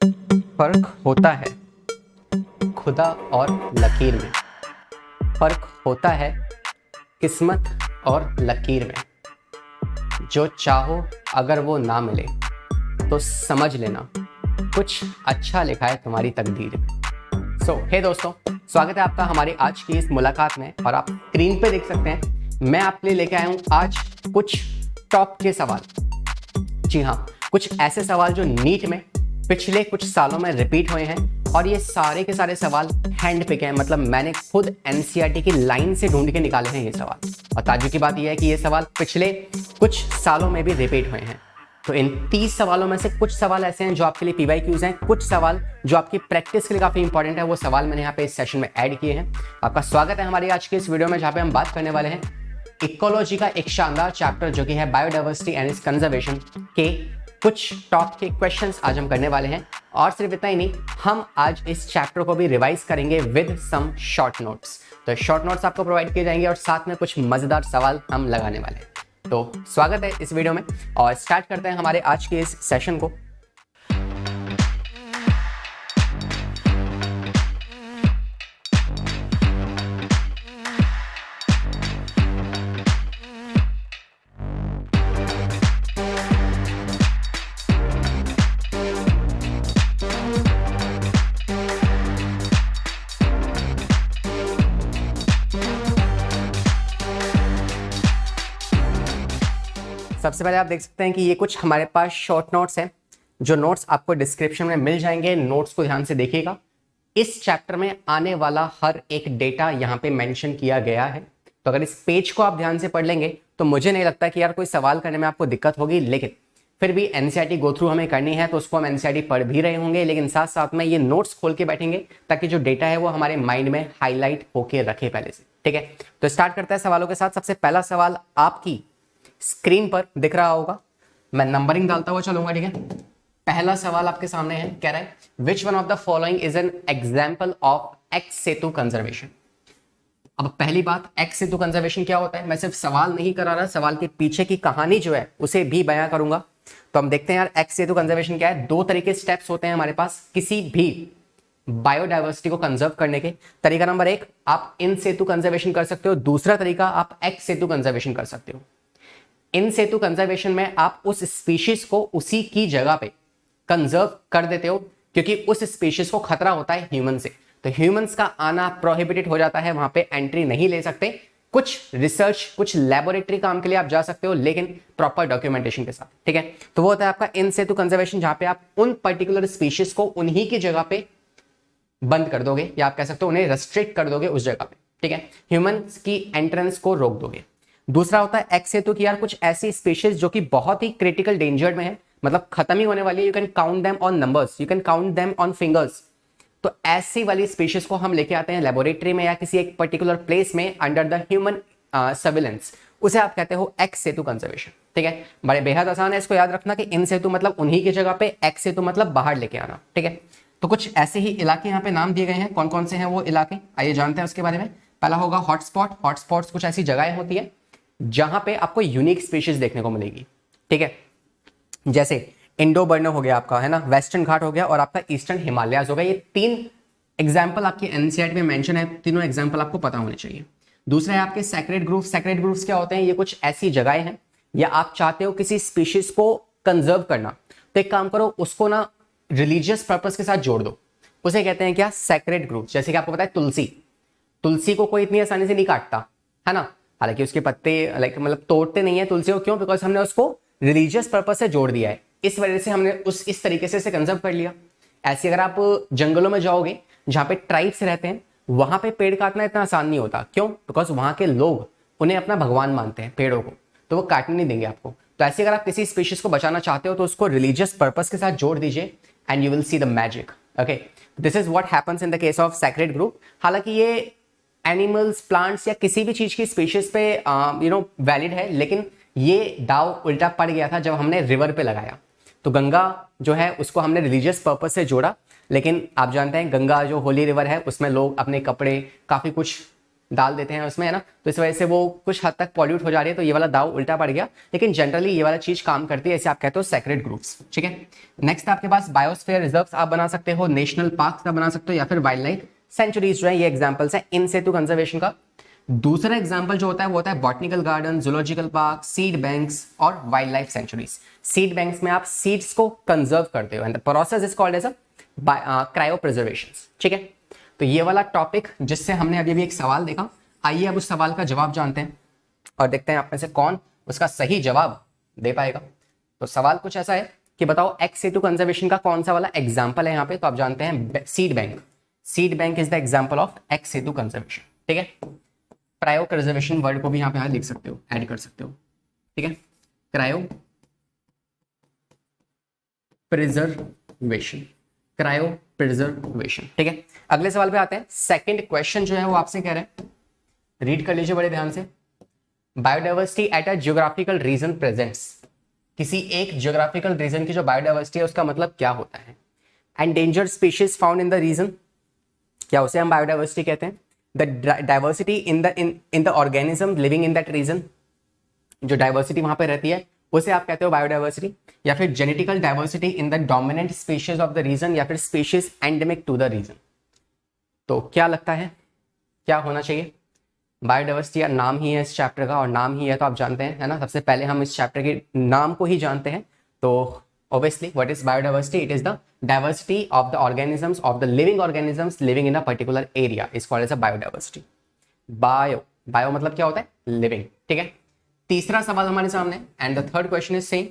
फर्क होता है खुदा और लकीर में। फर्क होता है किस्मत और लकीर में। जो चाहो अगर वो ना मिले तो समझ लेना कुछ अच्छा लिखा है तुम्हारी तकदीर में। हे दोस्तों, स्वागत है आपका हमारी आज की इस मुलाकात में। और आप स्क्रीन पे देख सकते हैं मैं आपके लिए लेके आया हूं आज कुछ टॉप के सवाल। जी हाँ, कुछ ऐसे सवाल जो नीट में पिछले कुछ सालों में रिपीट हुए हैं और ये सारे के सारे सवाल हैंड पिक हैं, मतलब मैंने खुद एनसीईआरटी की लाइन से ढूंढ के निकाले हैं ये सवाल। और ताज्जुब की बात यह है कि ये सवाल पिछले कुछ सालों में भी रिपीट हुए हैं। तो इन 30 सवालों में से कुछ सवाल ऐसे हैं जो आपके लिए पीवाईक्यूज हैं, कुछ सवाल जो आपकी प्रैक्टिस के लिए काफी इंपॉर्टेंट है, वो सवाल मैंने यहाँ पे इस सेशन में ऐड किए हैं। आपका स्वागत है हमारी आज के इस वीडियो में, जहाँ पे हम बात करने वाले हैं इकोलॉजी का एक शानदार चैप्टर जो कि है बायोडाइवर्सिटी एंड इट्स कंजर्वेशन के कुछ टॉप के क्वेश्चंस आज हम करने वाले हैं। और सिर्फ इतना ही नहीं, हम आज इस चैप्टर को भी रिवाइज करेंगे विद सम शॉर्ट नोट्स। तो शॉर्ट नोट्स आपको प्रोवाइड किए जाएंगे और साथ में कुछ मजेदार सवाल हम लगाने वाले हैं। तो स्वागत है इस वीडियो में और स्टार्ट करते हैं हमारे आज के इस सेशन को। सबसे पहले आप देख सकते हैं कि ये कुछ हमारे पास शॉर्ट नोट्स हैं, जो नोट्स आपको डिस्क्रिप्शन में मिल जाएंगे। नोट्स को ध्यान से देखिएगा। इस चैप्टर में आने वाला हर एक डेटा यहाँ पे मेंशन किया गया है। तो अगर इस पेज को आप ध्यान से पढ़ लेंगे तो मुझे नहीं लगता कि यार कोई सवाल करने में आपको दिक्कत होगी, लेकिन फिर भी एनसीईआरटी गो थ्रू हमें करनी है तो उसको हम एनसीईआरटी पढ़ भी रहे होंगे, लेकिन साथ साथ में ये नोट्स खोल के बैठेंगे ताकि जो डेटा है वो हमारे माइंड में हाईलाइट होके रखे पहले से। ठीक है, तो स्टार्ट करते हैं सवालों के साथ। सबसे पहला सवाल आपकी स्क्रीन पर दिख रहा होगा, मैं नंबरिंग डालता हुआ चलूंगा। ठीक है, पहला सवाल आपके सामने है, कह रहा है विच one of the following is an example of ex Setu conservation. अब पहली बात, एक्स सेतु कंजर्वेशन क्या होता है, मैं सिर्फ सवाल नहीं करा रहा, सवाल के पीछे की कहानी जो है उसे भी बयां करूंगा। तो हम देखते हैं यार एक्स सेतु कंजर्वेशन क्या है। दो तरीके स्टेप्स होते हैं हमारे पास किसी भी बायोडाइवर्सिटी को कंजर्व करने के। तरीका नंबर 1, आप इन सेतु कंजर्वेशन कर सकते हो। दूसरा तरीका, आप एक्स सेतु कंजर्वेशन कर सकते हो। इन सेतु कंजर्वेशन में आप उस स्पीशीज को उसी की जगह पे कंजर्व कर देते हो, क्योंकि उस स्पीशीज को खतरा होता है ह्यूमन से। तो ह्यूमंस का आना प्रोहिबिटेड हो जाता है, वहां पे एंट्री नहीं ले सकते। कुछ रिसर्च, कुछ लेबोरेटरी काम के लिए आप जा सकते हो, लेकिन प्रॉपर डॉक्यूमेंटेशन के साथ। ठीक है, तो वो होता है आपका इन सेतु कंजर्वेशन, जहां पे आप उन पर्टिकुलर स्पीशीज को उन्हीं की जगह पे बंद कर दोगे, या आप कह सकते हो उन्हें रेस्ट्रिक्ट कर दोगे उस जगह पे। ठीक है, ह्यूमंस की एंट्रेंस को रोक दोगे। दूसरा होता है एक्स सेतु की यार कुछ ऐसी स्पीशीज जो कि बहुत ही क्रिटिकल डेंजर में है, मतलब खत्म ही होने वाली है। You can count them on numbers, you can count them on fingers. तो ऐसी वाली स्पीशीज को हम लेके आते हैं लेबोरेटरी में या किसी एक पर्टिकुलर प्लेस में अंडर द ह्यूमन सर्विलेंस। उसे आप कहते हो एक्स सेतु कंजर्वेशन। ठीक है, बड़े बेहद आसान है, इसको याद रखना कि इन सेतु मतलब उन्हीं की जगह पे, एक्स सेतु मतलब बाहर लेके आना। ठीक है, तो कुछ ऐसे ही इलाके यहाँ पे नाम दिए गए हैं। कौन कौन से हैं वो इलाके, आइए जानते हैं उसके बारे में। पहला होगा हॉटस्पॉट। हॉटस्पॉट्स कुछ ऐसी जगहें होती है जहां पे आपको यूनिक स्पीशीज देखने को मिलेगी। ठीक है, जैसे इंडो बर्नो हो गया आपका, है ना, वेस्टर्न घाट हो गया और आपका ईस्टर्न हिमालयाज हो गया। ये 3 एग्जाम्पल आपकी एनसीईआरटी में मेंशन है, तीनों एग्जाम्पल आपको पता होने चाहिए। दूसरा है आपके सेक्रेड ग्रुव्स। सेक्रेड ग्रुव्स क्या होते हैं, ये कुछ ऐसी जगहें हैं या आप चाहते हो किसी स्पीशीज को कंजर्व करना, तो एक काम करो, उसको ना रिलीजियस पर्पस के साथ जोड़ दो। उसे कहते हैं क्या, सेक्रेड ग्रुव्स। जैसे कि आपको पता है तुलसी, तुलसी को कोई इतनी आसानी से नहीं काटता, है ना, हालांकि उसके पत्ते मतलब तोड़ते नहीं है तुलसी को, क्यों, बिकॉज हमने उसको रिलीजियस पर्पस से जोड़ दिया है, इस वजह से हमने इस तरीके से कंजर्व कर लिया। ऐसे अगर आप जंगलों में जाओगे जहां पे ट्राइब्स रहते हैं, वहां पे पेड़ काटना इतना आसान नहीं होता। क्यों, बिकॉज वहां के लोग उन्हें अपना भगवान मानते हैं पेड़ों को, तो वो काटने नहीं देंगे आपको। तो ऐसे अगर आप किसी स्पीशीज को बचाना चाहते हो तो उसको रिलीजियस पर्पस के साथ जोड़ दीजिए and you will see the magic. Okay, this is what happens in the case of sacred group. हालांकि ये एनिमल्स, प्लांट्स या किसी भी चीज की स्पीशीज पे वैलिड है, लेकिन ये दाव उल्टा पड़ गया था जब हमने रिवर पे लगाया। तो गंगा जो है उसको हमने रिलीजियस पर्पस से जोड़ा, लेकिन आप जानते हैं गंगा जो होली रिवर है उसमें लोग अपने कपड़े, काफी कुछ डाल देते हैं उसमें, है ना, तो इस वजह से वो कुछ हद तक पॉल्यूट हो जा रही है, तो ये वाला दाव उल्टा पड़ गया, लेकिन जनरली ये वाला चीज काम करती है, इसे आप कहते हो सेक्रेड ग्रुप्स। ठीक है, नेक्स्ट आपके पास बायोस्फीयर रिजर्व्स आप बना सकते हो, नेशनल पार्क्स आप बना सकते हो, या फिर वाइल्ड लाइफ सेंचुरीज जो है, ये एग्जाम्पल्स है इन सेतु कंजर्वेशन का। दूसरा एग्जाम्पल जो होता है वो होता है botanical garden, zoological park, seed banks और wildlife sanctuaries. Seed banks में आप सीड्स को कंजर्व करते हो and the process is called as a cryopreservation. ठीक है, तो ये वाला टॉपिक जिससे हमने अभी भी एक सवाल देखा, आइए अब उस सवाल का जवाब जानते हैं और देखते हैं आप में से कौन उसका सही जवाब दे पाएगा। तो सवाल कुछ ऐसा है कि बताओ एक्स सेतु कंजर्वेशन का कौन सा वाला एग्जाम्पल है यहाँ पे, तो आप जानते हैं seed bank. Seed bank is the example of ex Setu conservation. ठीक है, क्रायो प्रिजर्वेशन वर्ड को भी यहाँ पे लिख सकते हो, ऐड कर सकते हो। ठीक है, क्रायो प्रिजर्वेशन, क्रायो प्रिजर्वेशन। ठीक है, अगले सवाल पे आते हैं। सेकंड क्वेश्चन जो है वो आपसे कह रहे हैं, रीड कर लीजिए बड़े ध्यान से। Biodiversity at a geographical region presents, किसी एक जियोग्राफिकल रीजन की जो बायोडाइवर्सिटी है उसका मतलब क्या होता है। Endangered species found in the region, क्या उसे हम बायोडाइवर्सिटी कहते हैं। The diversity in the organism living in that region, जो डाइवर्सिटी वहां पे रहती है उसे आप कहते हो बायोडाइवर्सिटी। या फिर genetical diversity in the dominant species of the region, या फिर species endemic to the region. तो क्या लगता है क्या होना चाहिए। बायोडाइवर्सिटी या नाम ही है इस चैप्टर का, और नाम ही है तो आप जानते हैं, है ना, सबसे पहले हम इस चैप्टर के नाम को ही जानते हैं। तो obviously what is biodiversity, it is the diversity of the organisms, of the living organisms living in a particular area is called as a biodiversity। bio मतलब क्या होता है, living। ठीक है, तीसरा सवाल हमारे सामने, and the third question is same.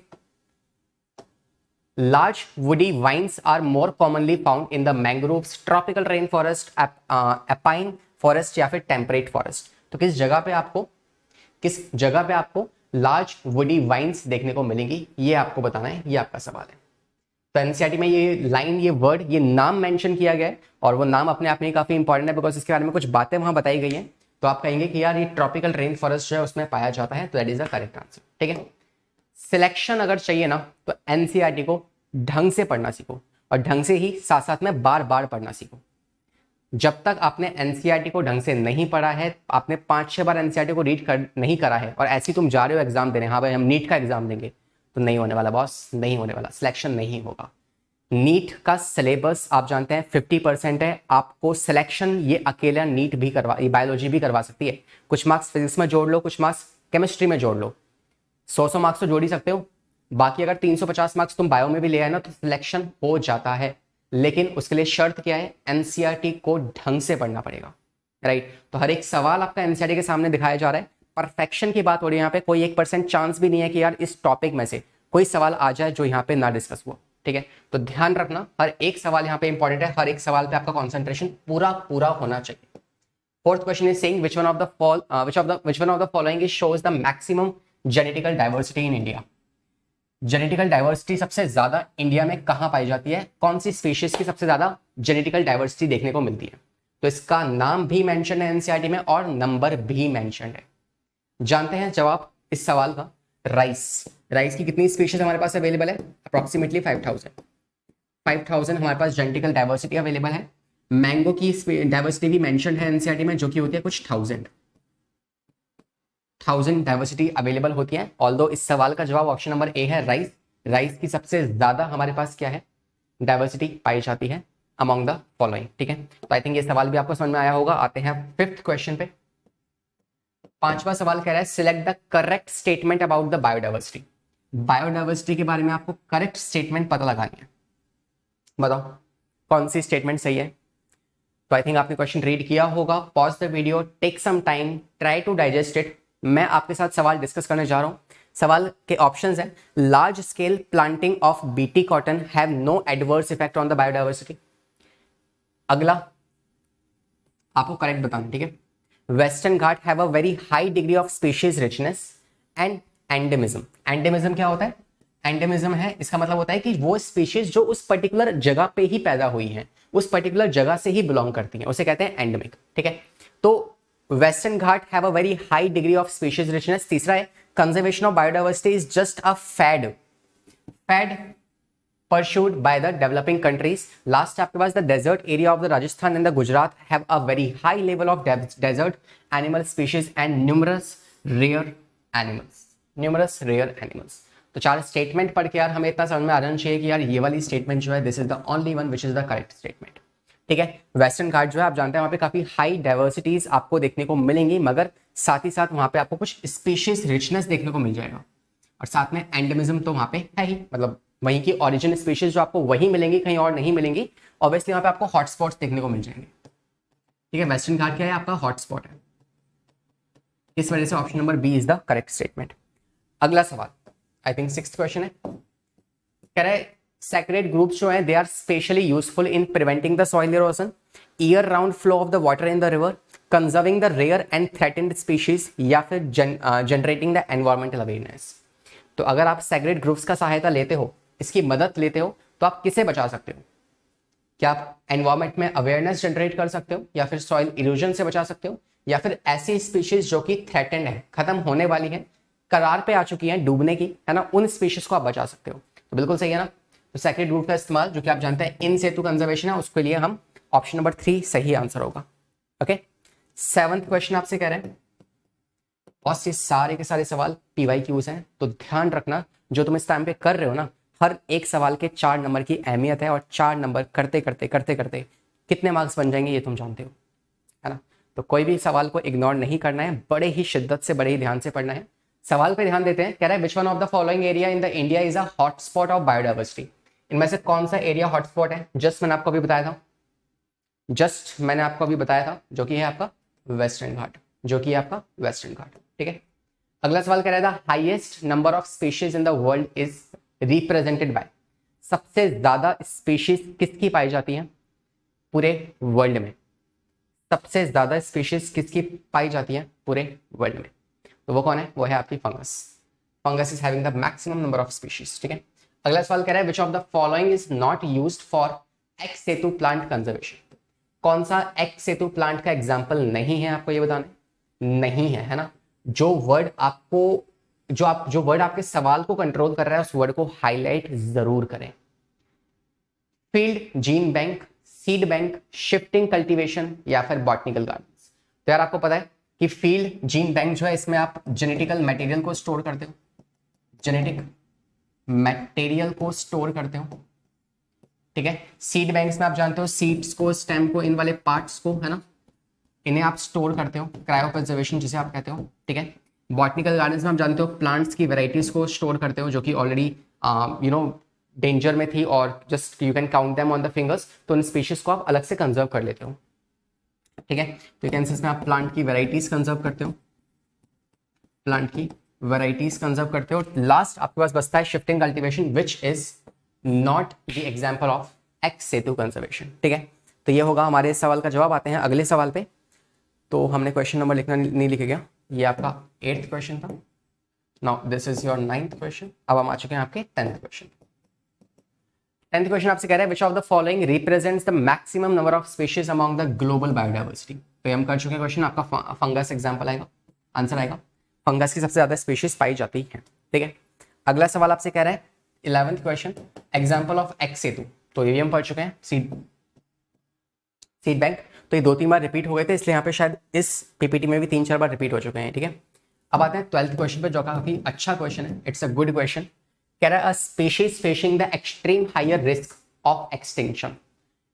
large woody vines are more commonly found in the mangroves, tropical rain forest, alpine forest या फिर temperate forest। तो किस जगह पे आपको लार्ज वुडी वाइन्स देखने को मिलेंगी, ये आपको बताना है, ये आपका सवाल है। तो एनसीईआरटी में ये लाइन, ये वर्ड, ये नाम मेंशन किया गया है, और वो नाम अपने आप में काफी इंपॉर्टेंट है बिकॉज इसके बारे में कुछ बातें वहां बताई गई हैं। तो आप कहेंगे कि यार ये ट्रॉपिकल रेन फॉरेस्ट जो है उसमें पाया जाता है, तो that is the correct answer. ठीक है, सिलेक्शन अगर चाहिए ना तो एनसीईआरटी को ढंग से पढ़ना सीखो, और ढंग से ही साथ साथ में बार बार पढ़ना सीखो। जब तक आपने एनसीईआरटी को ढंग से नहीं पढ़ा है, आपने 5-6 बार एनसीईआरटी को नहीं करा है, और ऐसे ही तुम जा रहे हो एग्जाम देने, हाँ भाई हम नीट का एग्जाम देंगे, तो नहीं होने वाला बॉस, नहीं होने वाला, सिलेक्शन नहीं होगा। नीट का सिलेबस आप जानते हैं 50% है, आपको सिलेक्शन ये अकेला नीट भी ये बायोलॉजी भी करवा सकती है। कुछ मार्क्स फिजिक्स में जोड़ लो, कुछ मार्क्स केमिस्ट्री में जोड़ लो, 100 मार्क्स तो जोड़ ही सकते हो। बाकी अगर 350 मार्क्स तुम बायो में भी ले आए ना तो सिलेक्शन हो जाता है, लेकिन उसके लिए शर्त क्या है, एनसीईआरटी को ढंग से पढ़ना पड़ेगा। राइट, तो हर एक सवाल आपका एनसीईआरटी के सामने दिखाया जा रहा है। परफेक्शन की बात हो रही है यहाँ पे, कोई 1% चांस भी नहीं है कि यार इस टॉपिक में से कोई सवाल आ जाए जो यहाँ पे ना डिस्कस हुआ। ठीक है, तो ध्यान रखना, हर एक सवाल यहाँ पे इंपॉर्टेंट है, हर एक सवाल पे आपका कॉन्सेंट्रेशन पूरा होना चाहिए। Fourth question is saying which one of the following shows the maximum genetic diversity in India। Genetical diversity सबसे ज्यादा इंडिया में कहां पाई जाती है, कौन सी स्पीशीज की सबसे ज्यादा जेनेटिकल डाइवर्सिटी देखने को मिलती है। तो इसका नाम भी मेंशन है एनसीईआरटी में और नंबर भी मेंशन है। जानते हैं जवाब इस सवाल का। राइस की कितनी स्पीशीज हमारे पास अवेलेबल है, अप्रोक्सीमेटली 5000 हमारे पास जेनेटिकल डाइवर्सिटी अवेलेबल है। मैंगो की डाइवर्सिटी भी मेंशन है एनसीईआरटी में, जो कि होती है कुछ 1000 डाइवर्सिटी अवेलेबल होती है। ऑल्दो इस सवाल का जवाब ऑप्शन नंबर ए है, राइस की सबसे ज्यादा हमारे पास क्या है, डाइवर्सिटी पाई जाती है अमॉन्ग द फॉलोइंग। ठीक है, तो आई थिंक ये सवाल भी आपको समझ में आया होगा। आते हैं फिफ्थ क्वेश्चन पे। पांचवा सवाल कह रहा है select the correct statement about the biodiversity. Biodiversity के बारे में आपको करेक्ट स्टेटमेंट पता लगानी है, बताओ कौन सी स्टेटमेंट सही है। तो आई थिंक आपने क्वेश्चन रीड किया होगा, pause the video, take some time, try to digest it. मैं आपके साथ सवाल डिस्कस करने जा रहा हूं। सवाल के ऑप्शंस हैं, large scale planting of BT cotton have no adverse effect on the biodiversity. अगला आपको करेक्ट बताना, ठीक है। Western Ghat have a very high degree of species richness and endemism. Endemism क्या होता है, एंडेमिज्म है इसका मतलब होता है कि वो स्पीशीज जो उस पर्टिकुलर जगह पे ही पैदा हुई हैं, उस पर्टिकुलर जगह से ही बिलोंग करती हैं, उसे कहते हैं एंडेमिक। ठीक है, तो western Ghat have a very high degree of species richness. तीसरा है conservation of biodiversity is just a fad. Fad pursued by the developing countries. Last आपके पास the desert area of the Rajasthan and the Gujarat have a very high level of desert animal species and numerous rare animals. Numerous rare animals. तो चार statement पढ़ के यार हमें इतना समझ में आ जाना चाहिए कि यार ये वाली स्टेटमेंट जो है this is the only one which is the correct statement. ठीक है. वेस्टर्न घाट जो है आप जानते हैं वहाँ पे काफी हाई डाइवर्सिटीज आपको देखने को मिलेंगी, मगर साथ ही साथ वहाँ पे आपको कुछ स्पीशीज रिचनेस देखने को मिल जाएगा और साथ में एंडेमिज्म तो वहाँ पे है ही, मतलब वहीं की ओरिजिन स्पीशीज जो आपको वहीं मिलेंगी, कहीं और नहीं मिलेंगी. ऑब्वियसली वहाँ पे आपको हॉटस्पॉट्स देखने को मिल जाएंगे. ठीक है. वेस्टर्न घाट क्या है? आपका हॉटस्पॉट है. इस वजह से option number B is the correct statement. अगला सवाल आई थिंक 6th क्वेश्चन है. कह रहा है सैक्रेड ग्रुप्स जो है they are specially useful in preventing the soil erosion, year round flow of the water in the river, conserving the rare and threatened species, या फिर जनरेटिंग द एनवायरमेंटल अवेयरनेस. तो अगर आप सैक्रेड ग्रुप्स का सहायता लेते हो, इसकी मदद लेते हो, तो आप किसे बचा सकते हो? क्या आप एनवायरमेंट में अवेयरनेस जनरेट कर सकते हो, या फिर सॉइल इरोजन से बचा सकते हो, या फिर ऐसी स्पीशीज जो कि थ्रेटेंड है, खत्म होने वाली है, करार पे आ चुकी है डूबने की, है ना, उन स्पीशीज को आप बचा सकते हो. तो बिल्कुल सही है ना. तो सैक्रेड ग्रुप का इस्तेमाल जो कि आप जानते हैं इन सेतु कंजर्वेशन है, उसके लिए हम ऑप्शन नंबर 3 सही आंसर होगा. ओके. 7th क्वेश्चन आपसे कह रहे हैं, और ये सारे के सारे सवाल PYQs हैं, तो ध्यान रखना जो तुम इस टाइम पे कर रहे हो ना, हर एक सवाल के 4 नंबर की अहमियत है, और 4 नंबर करते करते करते करते कितने मार्क्स बन जाएंगे ये तुम जानते हो, है ना. तो कोई भी सवाल को इग्नोर नहीं करना है, बड़े ही शिद्दत से, बड़े ही ध्यान से पढ़ना है. सवाल पे ध्यान देते हैं. कह रहा है विच one of the following area in the India is a hotspot of biodiversity. इनमें से कौन सा एरिया हॉटस्पॉट है? जस्ट मैंने आपको अभी बताया था, जो कि है आपका वेस्टर्न घाट, ठीक है. अगला सवाल कह रहा था highest number of species in the world is represented by. सबसे ज्यादा स्पीशीज किसकी पाई जाती है पूरे वर्ल्ड में? सबसे ज्यादा स्पीशीज किसकी पाई जाती है पूरे वर्ल्ड में? तो वो कौन है? वो है आपकी fungus is having the maximum number of species. ठीक है. अगला सवाल कह रहा है which of the following is not used for x Setu plant conservation. कौन सा एक्स सेतु प्लांट का एग्जांपल नहीं है? आपको ये बताना नहीं है ना. जो वर्ड आपके सवाल को कंट्रोल कर रहा है उस वर्ड को हाईलाइट जरूर करें. Field gene bank, seed bank, shifting cultivation, या फिर बॉटनिकल गार्डन्स. तो यार आपको पता है कि फील्ड जीन बैंक जो है इसमें आप जेनेटिकल मटेरियल को स्टोर करते हो, ठीक है. सीड बैंक्स में आप जानते हो सीड्स को, स्टेम को, इन वाले पार्ट्स को, है ना, इन्हें आप स्टोर करते हो, क्रायो प्रिजर्वेशन जिसे आप कहते हो. ठीक है. बॉटनिकल गार्डन्स में आप जानते हो प्लांट्स की वेराइटीज को स्टोर करते हो जो कि ऑलरेडी डेंजर में थी और just you can count them on the fingers. तो इन स्पीशीज को आप अलग से कंजर्व कर लेते हो. ठीक है. तो कैंसस में आप प्लांट की वेराइटीज कंजर्व करते हो, और लास्ट आपके पास बचता है shifting cultivation which is not the example of ex Setu conservation. ठीक है. तो ये होगा हमारे इस सवाल का जवाब. आते हैं अगले सवाल पे. तो हमने क्वेश्चन नंबर लिखना नहीं लिखे गया, ये आपका 8th क्वेश्चन था. Now this is your 9th question. अब हम आ चुके हैं आपके 10th क्वेश्चन. 10th क्वेश्चन आपसे कह रहा है which of the following represents the maximum number of species among the global biodiversity. तो हम कर चुके हैं क्वेश्चन. आपका फंगस एग्जाम्पल आएगा, आंसर आएगा. फंगस की सबसे ज्यादा स्पीशीज पाई जाती है. ठीक है. अगला सवाल आपसे कह रहा है 11th question example of ex situ. तो ये भी हम पढ़ चुके हैं. सीड बैंक, तो ये 2-3 बार रिपीट हो गए थे, इसलिए यहाँ पे शायद इस पीपीटी में भी 3-4 बार रिपीट हो चुके हैं. ठीक है. अब आते हैं 12th क्वेश्चन पे जो काफी अच्छा क्वेश्चन है. It's a good question. कह रहा है a species facing the extreme higher risk of extinction.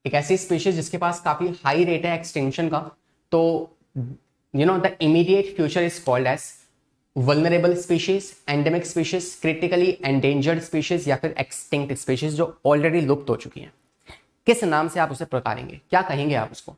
एक ऐसी स्पीशीज जिसके पास काफी हाई रेट है एक्सटिंक्शन का. तो the immediate future is called as vulnerable species, endemic species, critically endangered species, या फिर एक्सटिंक्ट स्पीशीज जो ऑलरेडी लुप्त हो चुकी हैं. किस नाम से आप उसे पुकारेंगे? क्या कहेंगे आप उसको?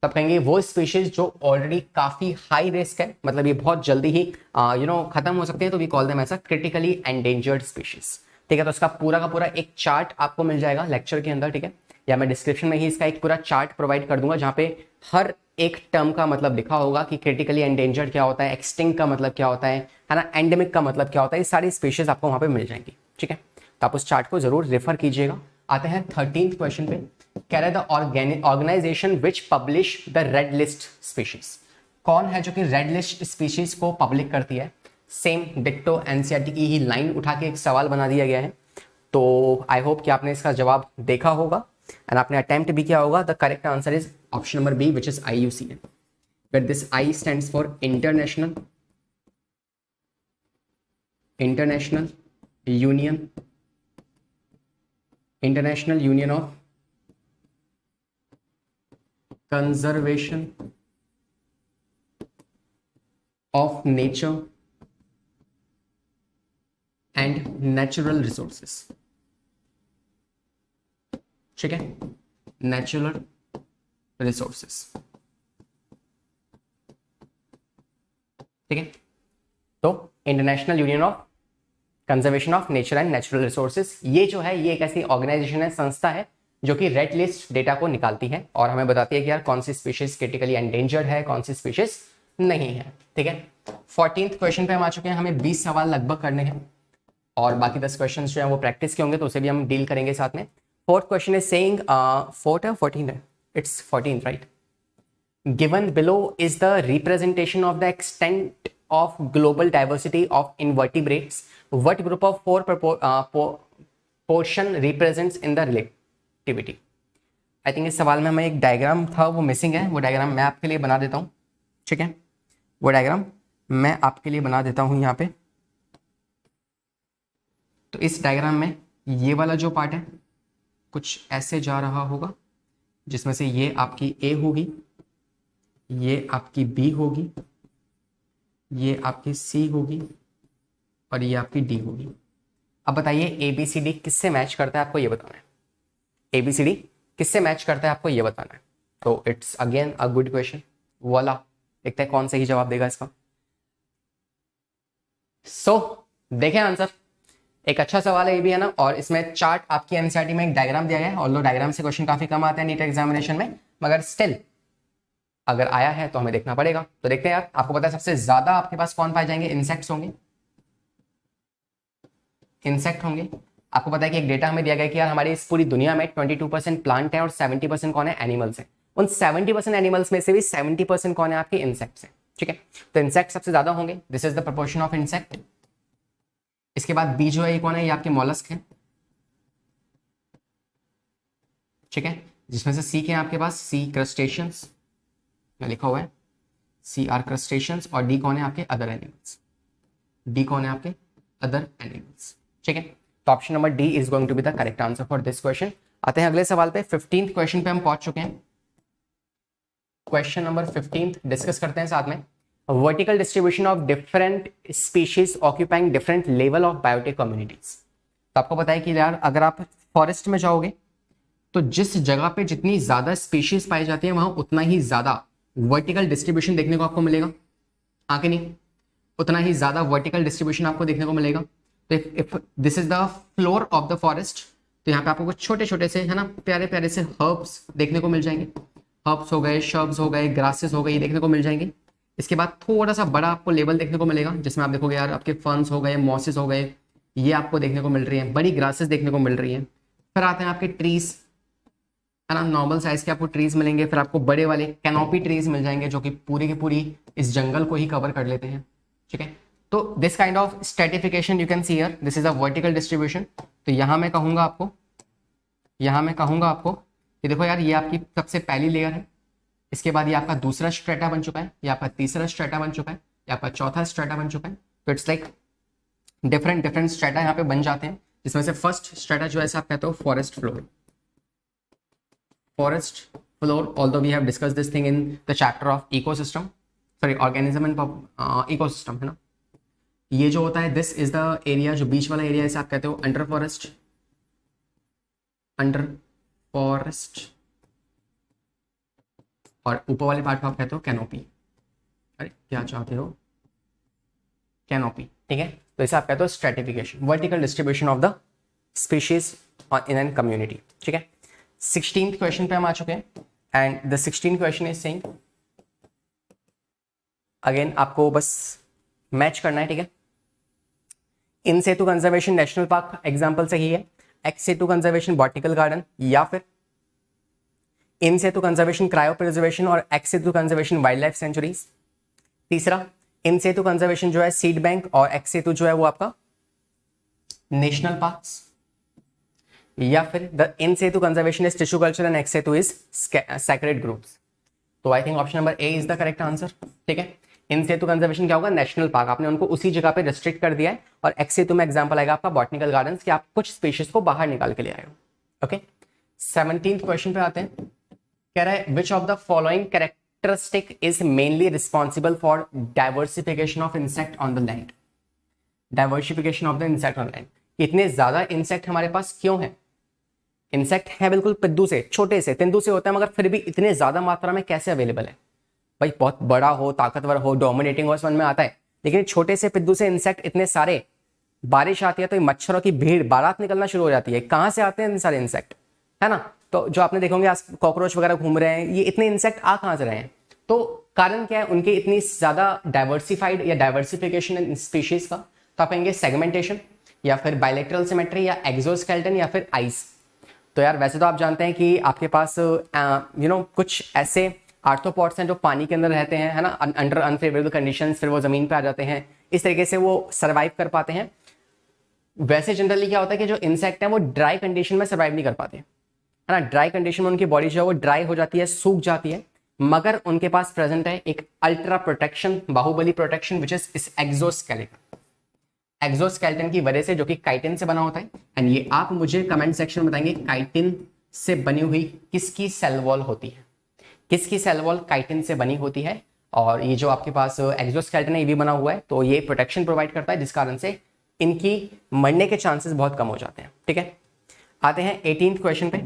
तब कहेंगे वो स्पीशीज जो ऑलरेडी काफी हाई रिस्क है, मतलब ये बहुत जल्दी ही खत्म हो सकते हैं, तो वी कॉल देम ऐसा क्रिटिकली एंडेंजर्ड स्पीशीज. ठीक है. तो इसका पूरा का पूरा एक चार्ट आपको मिल जाएगा लेक्चर के अंदर. ठीक है. या मैं डिस्क्रिप्शन में ही इसका एक पूरा चार्ट प्रोवाइड कर दूंगा जहां पे हर एक टर्म का मतलब लिखा होगा कि क्रिटिकली एंडेंजर्ड क्या होता है, एक्सटिंक्ट का मतलब क्या होता है ना, एंडेमिक का मतलब क्या होता है. ये सारी स्पीशीज आपको वहां पे मिल जाएंगी. ठीक है. तो आप उस चार्ट को जरूर रेफर कीजिएगा. आते हैं 13th क्वेश्चन पे. कह रहा है the organisation which publish the red list species. कौन है जो कि रेड लिस्ट स्पीशीज को पब्लिक करती है? सेम डिक्टो एनसीईआरटी की ही लाइन उठा के एक सवाल बना दिया गया है. तो आई होप कि आपने इसका जवाब देखा होगा एंड आपने अटेम्प्ट भी किया होगा. The correct answer is option number B, which is IUCN. Where this I stands for International Union of Conservation of Nature and Natural Resources. ठीक है, नेचुरल रिसोर्सेस. ठीक है, तो international union of conservation of nature and natural resources, ये जो है ये एक ऐसी ऑर्गेनाइजेशन है, संस्था है, जो कि रेड लिस्ट डेटा को निकालती है और हमें बताती है कि यार कौन सी स्पीशीज क्रिटिकली एंडेंजर्ड है, कौन सी स्पीशीज नहीं है. ठीक है, 14th क्वेश्चन पे हम आ चुके हैं. हमें 20 सवाल लगभग करने हैं और बाकी 10 क्वेश्चन जो है वो प्रैक्टिस के होंगे, तो उसे भी हम डील करेंगे साथ में. 4th क्वेश्चन इज सेइंग 14 है, it's 14 right. Given below is the representation of the extent of global diversity of invertebrates. What group of four portion represents in the relativity? I think इस सवाल में हमें एक diagram था वो missing है. वो डायग्राम मैं आपके लिए बना देता हूँ. ठीक है, वो डायग्राम मैं आपके लिए बना देता हूँ यहाँ पे. तो इस डायग्राम में ये वाला जो पार्ट है कुछ ऐसे जा रहा होगा, जिसमें से ये आपकी A होगी, ये आपकी B होगी, ये आपकी C होगी और ये आपकी D होगी. अब बताइए ABCD किससे मैच करता है, आपको ये बताना है. ABCD किससे मैच करता है, आपको ये बताना है. तो it's again a good question. वाला देखते हैं कौन सही जवाब देगा इसका. देखें आंसर. एक अच्छा सवाल है ये भी है ना, और इसमें चार्ट आपकी एनसीईआरटी में एक डायग्राम दिया गया है. और डायग्राम से क्वेश्चन काफी कम आते हैं नीट एग्जामिनेशन में, मगर स्टिल अगर आया है तो हमें देखना पड़ेगा. तो देखते हैं यार, आपको पता है सबसे ज्यादा आपके पास कौन पाए जाएंगे, इंसेक्ट्स होंगे. इंसेक्ट होंगे. आपको पता है कि एक डेटा हमें दिया गया कि यार हमारी इस पूरी दुनिया में 22% प्लांट है और 70% कौन है, एनिमल्स है. उन 70% एनिमल्स में से भी 70% कौन है, आपके इंसेक्ट्स हैं. ठीक है, तो इंसेक्ट सबसे ज्यादा होंगे. This is the proportion of insect. इसके बाद बी जो है ये कौन है, ये आपके मॉलस्क है. ठीक है, जिसमें से सी के हैं आपके पास, सी क्रस्टेशियंस लिखा हुआ है, सी आर क्रस्टेशियंस. और डी कौन है आपके, अदर एनिमल्स. डी कौन है आपके, अदर एनिमल्स. ठीक है, तो option number D is going to be the correct answer for this question. आते हैं अगले सवाल पे. 15th क्वेश्चन पे हम पहुंच चुके हैं. क्वेश्चन नंबर 15 डिस्कस करते हैं साथ में. Vertical distribution of different species occupying different level of biotic communities. तो आपको पता है कि यार अगर आप फॉरेस्ट में जाओगे तो जिस जगह पे जितनी ज्यादा स्पीशीज पाई जाती है वहां उतना ही ज्यादा वर्टिकल डिस्ट्रीब्यूशन देखने को आपको मिलेगा. हाँ कि नहीं, उतना ही ज्यादा वर्टिकल डिस्ट्रीब्यूशन आपको देखने को मिलेगा. तो if this is the floor of the forest, तो यहाँ पे आपको कुछ छोटे छोटे से है ना प्यारे प्यारे से हर्ब्स देखने को मिल जाएंगे. हर्ब्स हो गए, शर्ब्स हो गए, ग्रासेस हो गए, ये देखने को मिल जाएंगे. इसके बाद थोड़ा सा बड़ा आपको लेवल देखने को मिलेगा, जिसमें आप देखोगे यार आपके फर्न्स हो गए, मॉसेस हो गए, ये आपको देखने को मिल रही है. बड़ी ग्रासेस देखने को मिल रही है. फिर आते हैं आपके ट्रीज, है ना, नॉर्मल साइज के आपको ट्रीज मिलेंगे. फिर आपको बड़े वाले कैनोपी ट्रीज मिल जाएंगे जो कि पूरी की पूरी इस जंगल को ही कवर कर लेते हैं. ठीक है, तो this kind of stratification you can see here. This is a vertical distribution. तो यहां मैं कहूंगा आपको कि देखो यार ये आपकी सबसे पहली लेयर है. इसके बाद ये आपका दूसरा स्ट्रेटा बन चुका है, ये आपका तीसरा स्ट्रेटा बन चुका है, ये आपका चौथा स्ट्रेटा बन चुका है. तो इट्स लाइक डिफरेंट स्ट्रेटा यहाँ पे बन जाते हैं, जिसमें से फर्स्ट स्ट्रेटा जो है आप कहते हो forest floor. Forest floor, although we have discuss this thing in the chapter of ecosystem, sorry organism and ecosystem, है ना. ये जो होता है दिस इज द एरिया, जो बीच वाला एरिया है आप कहते हो अंडर फॉरेस्ट. और ऊपर वाले पार्ट को आप कहते हो कैनोपी. अरे क्या चाहते हो, कैनोपी. ठीक है, तो इसे आप कहते हो stratification, vertical distribution of the species in an community. ठीक है, 16th क्वेश्चन पे हम आ चुके हैं. And the 16th question is saying, again आपको बस मैच करना है. ठीक है, इन situ conservation national park example सही है, एक्स सेतु कंजर्वेशन बॉटनिकल गार्डन, या फिर इन सेतु कंजर्वेशन क्रायो प्रिजर्वेशन और एक्स सेतु कंजर्वेशन वाइल्ड लाइफ सेंचुरीज. तीसरा, इन सेतु कंजर्वेशन जो है सीड बैंक और एक्स सेतु जो है वो आपका नेशनल पार्क्स. या फिर the in situ conservation is tissue culture and ex situ is sacred groups. तो I think option number A is the correct answer. ठीक है, इन सेतु कंजर्वेशन क्या होगा, नेशनल पार्क, आपने उनको उसी जगह पे रिस्ट्रिक्ट कर दिया है। और एक्स सेतु में एग्जांपल आएगा आपका बॉटनिकल गार्डन्स, कि आप कुछ स्पीशीज को बाहर निकाल के ले आए हो। ओके, 17th क्वेश्चन पे आते हैं। कह रहा है which of the following characteristic is mainly responsible for diversification of insect on the land. Diversification of the insect on land, इतने ज्यादा इंसेक्ट हमारे पास क्यों है? इंसेक्ट है बिल्कुल पिद्दू से, छोटे से, तेंदू से होते हैं, मगर फिर भी इतने ज्यादा मात्रा में कैसे अवेलेबल है? भाई बहुत बड़ा हो, ताकतवर हो, डोमिनेटिंग हो, समझ में आता है, लेकिन छोटे से पिद्दू से इंसेक्ट इतने सारे, बारिश आती है तो मच्छरों की भीड़ बारात निकलना शुरू हो जाती है। कहाँ से आते हैं इन सारे इंसेक्ट, है ना? तो जो आपने देखोगे आज कॉकरोच वगैरह घूम रहे हैं, ये इतने इंसेक्ट आ कहाँ से रहे हैं? तो कारण क्या है उनके इतनी ज्यादा डाइवर्सिफाइड या डाइवर्सिफिकेशन इन स्पीशीज का? तो आप कहेंगे सेगमेंटेशन, या फिर बायलैटरल सिमेट्री, या एक्सोस्केलेटन, या फिर आइस। तो यार वैसे तो आप जानते हैं कि आपके पास कुछ ऐसे आर्थ्रोपॉड्स हैं जो पानी के अंदर रहते हैं, है ना, अंडर अनफेवरेबल कंडीशंस, फिर वो जमीन पे आ जाते हैं, इस तरीके से वो सर्वाइव कर पाते हैं। वैसे जनरली क्या होता है कि जो इंसेक्ट है वो ड्राई कंडीशन में सर्वाइव नहीं कर पाते, है ना। ड्राई कंडीशन में उनकी बॉडी जो है वो ड्राई हो जाती है, सूख जाती है, मगर उनके पास प्रेजेंट है एक ultra protection, Baahubali protection, which is exoskeleton. Exoskeleton की वजह से, जो कि काइटिन से बना होता है। एंड ये आप मुझे कमेंट सेक्शन में बताएंगे काइटिन से बनी हुई किसकी सेल वॉल होती है, किसकी सेल वॉल काइटिन से बनी होती है। और ये जो आपके पास एक्सोस्केलेटन है ये भी बना हुआ है, तो ये प्रोटेक्शन प्रोवाइड करता है, जिस कारण से इनकी मरने के चांसेस बहुत कम हो जाते हैं। ठीक है, आते हैं 18th क्वेश्चन पे।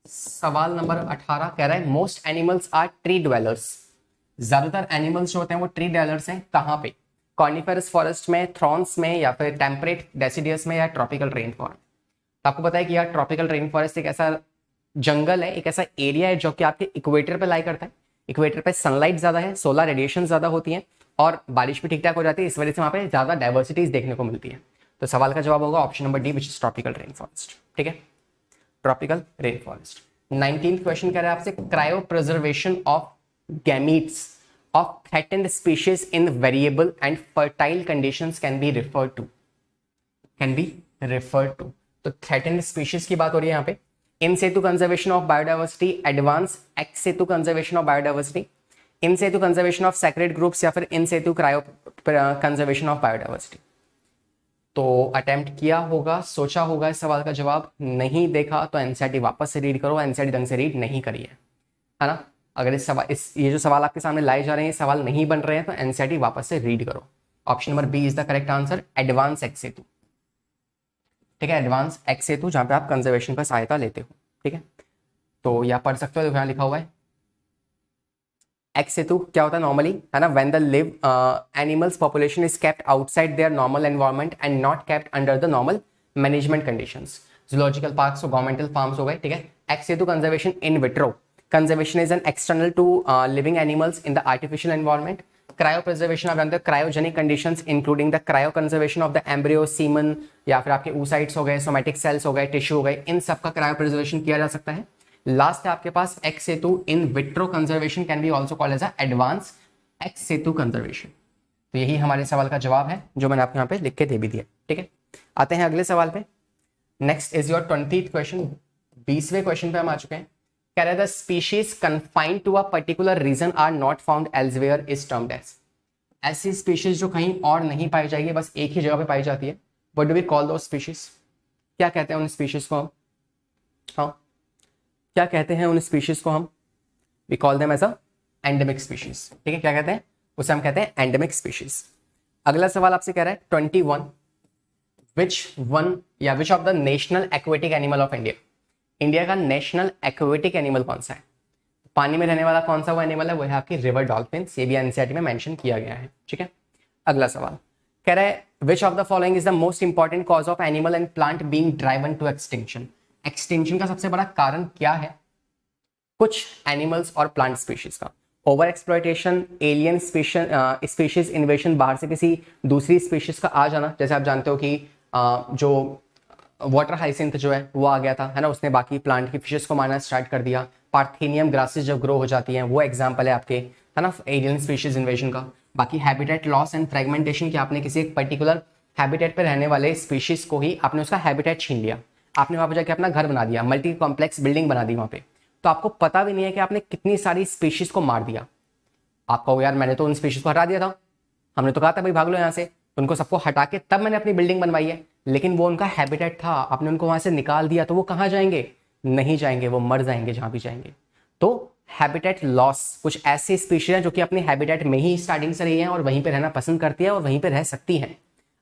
सवाल नंबर 18 कह रहा है most animals are tree dwellers. ज्यादातर एनिमल्स जो होते हैं वो ट्री ड्वेलर्स हैं, कहाँ पे? कॉर्निफेरस फॉरेस्ट में, थ्रॉन्स में, या फिर टेम्परेट डेसिडियस में, या ट्रॉपिकल रेन फॉरेस्ट। तो आपको पता है कि यार ट्रॉपिकल रेन फॉरेस्ट एक ऐसा जंगल है, एक ऐसा एरिया है जो कि आपके इक्वेटर पे लाई करता है। इक्वेटर पे सनलाइट ज्यादा है, सोलर रेडिएशन ज्यादा होती है, और बारिश भी ठीक ठाक हो जाती है, इस वजह से वहां पे ज्यादा डाइवर्सिटीज देखने को मिलती है। तो सवाल का जवाब होगा option number D, which is tropical rain forest. ठीक है, tropical rain forest. 19th question कह रहा है आपसे cryo preservation of gametes of threatened species in variable and fertile conditions can be referred to, तो threatened species की बात हो रही है यहाँ पे। in situ conservation of biodiversity, advanced ex situ conservation of biodiversity, in situ conservation of sacred groups, या फिर in situ cryo conservation of biodiversity। तो अटेम्प्ट किया होगा, सोचा होगा इस सवाल का जवाब, नहीं देखा तो एनसीईआरटी वापस से रीड करो, एनसीईआरटी ढंग से रीड नहीं करी है ना। अगर ये जो सवाल आपके सामने लाए जा रहे हैं, सवाल नहीं बन रहे हैं, तो एनसीईआरटी वापस से रीड करो। Option number B is the correct answer, advance ex situ. ठीक है, एडवांस एक्स सेतु, जहां पे आप कंजर्वेशन का सहायता लेते हो। ठीक है, तो यह पढ़ सकते हो, यहाँ लिखा हुआ है एक्स सेतु क्या होता है नॉर्मली, है ना, when the live animals population is kept outside there normal environment and not kept under the normal management conditions. Zoological parks और गवर्नमेंटल फार्म्स हो गए। ठीक है, x Setu conservation in vitro, conservation is an external to living animals in the artificial environment. Cryopreservation आप जानते हो, cryogenic conditions including the cryoconservation of the embryo, semen, या फिर आपके oocytes हो गए, somatic cells हो गए, tissue हो गए, इन सब का cryopreservation किया जा सकता है। लास्ट है आपके पास ex situ in vitro conservation can be also called as a advanced ex situ conservation। तो यही हमारे सवाल का जवाब है, जो मैंने आपको यहाँ पे लिख के दे भी दिया। ठीक है, आते हैं अगले सवाल पे। Next is your 20th question. 20वें क्वेश्चन पे हम आ चुके हैं। The species confined to a particular region are not found elsewhere is termed as। ऐसी स्पीशीज जो कहीं और नहीं पाई जाएगी, बस एक ही जगह पे पाई जाती है, what do we call those species? क्या कहते हैं उन स्पीशीज को हम? हाँ, क्या कहते हैं उन स्पीशीज को हम? we call them as a endemic species। ठीक है, क्या कहते हैं उसे? हम कहते हैं endemic species। अगला सवाल आपसे कह रहा है 21, which of the national aquatic animal of India? India का नेशनल एक्वेटिक एनिमल कौन सा है? पानी में रहने वाला कौन सा वो एनिमल है? वो है आपकी रिवर डॉल्फिन। ये भी एनसीईआरटी में मेंशन किया गया है। ठीक है, अगला सवाल कह रहा है which of the following is the most important cause of animal and plant being driven to extinction. Extinction का सबसे बड़ा कारण क्या है कुछ एनिमल्स और प्लांट स्पीशीज का? Over exploitation, alien species invasion, बाहर से किसी दूसरी स्पीशीज का आ जाना, जैसे आप जानते हो कि जो वाटर हाइसिंथ जो है वो आ गया था, है ना, उसने बाकी प्लांट की फिशेस को मारना स्टार्ट कर दिया। पार्थेनियम ग्रासेस जब ग्रो हो जाती हैं, वो एग्जांपल है आपके, है ना, एलियन स्पीशीज इन्वेजन का। बाकी हैबिटेट लॉस एंड फ्रेगमेंटेशन, कि आपने किसी एक पर्टिकुलर हैबिटेट पे रहने वाले स्पीशीज को ही आपने उसका हैबिटेट छीन लिया, आपने वहाँ पर जाके अपना घर बना दिया, मल्टी कॉम्प्लेक्स बिल्डिंग बना दी वहाँ पे, तो आपको पता भी नहीं है कि आपने कितनी सारी स्पीशीज को मार दिया। आप कहो यार मैंने तो उन स्पीशीज को हटा दिया था, हमने तो कहा था भाई भाग लो यहाँ से, उनको सबको हटा के तब मैंने अपनी बिल्डिंग बनवाई है, लेकिन वो उनका हैबिटेट था, आपने उनको वहां से निकाल दिया, तो वो कहाँ जाएंगे? नहीं जाएंगे, वो मर जाएंगे जहां भी जाएंगे। तो हैबिटेट लॉस, कुछ ऐसी स्पीशीज हैं जो कि अपने हैबिटेट में ही स्टार्टिंग से रही हैं और वहीं पे रहना पसंद करती है और वहीं पे रह सकती हैं।